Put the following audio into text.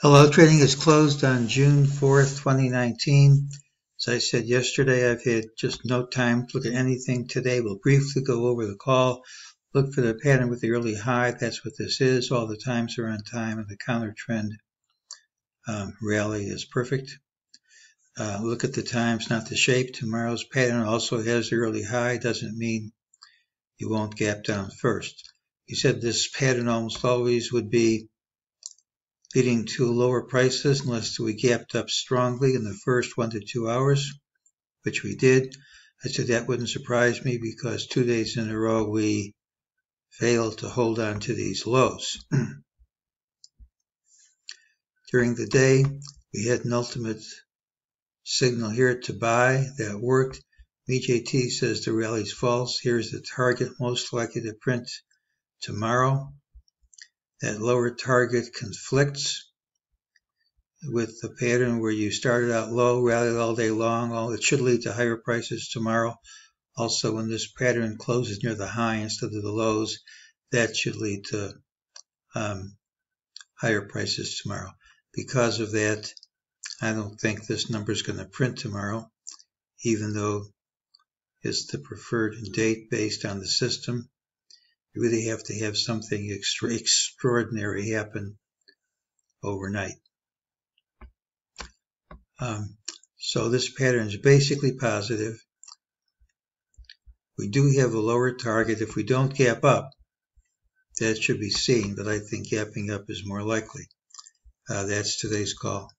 Hello, trading is closed on June 4th, 2019. As I said yesterday, I've had just no time to look at anything today. We'll briefly go over the call, look for the pattern with the early high. That's what this is. All the times are on time, and the counter trend rally is perfect. Look at the times, not the shape. Tomorrow's pattern also has the early high. Doesn't mean you won't gap down first. You said this pattern almost always would be leading to lower prices unless we gapped up strongly in the first 1 to 2 hours, which we did. I said that wouldn't surprise me because 2 days in a row we failed to hold on to these lows. During the day, we had an ultimate signal here to buy that worked. MEJT says the rally's false. Here's the target most likely to print tomorrow. That lower target conflicts with the pattern where you started out low, rallied all day long. It should lead to higher prices tomorrow. Also, when this pattern closes near the high instead of the lows, that should lead to higher prices tomorrow. Because of that, I don't think this number is going to print tomorrow, even though it's the preferred date based on the system. You really have to have something extraordinary happen overnight. So this pattern is basically positive. We do have a lower target. If we don't gap up, that should be seen, but I think gapping up is more likely. That's today's call.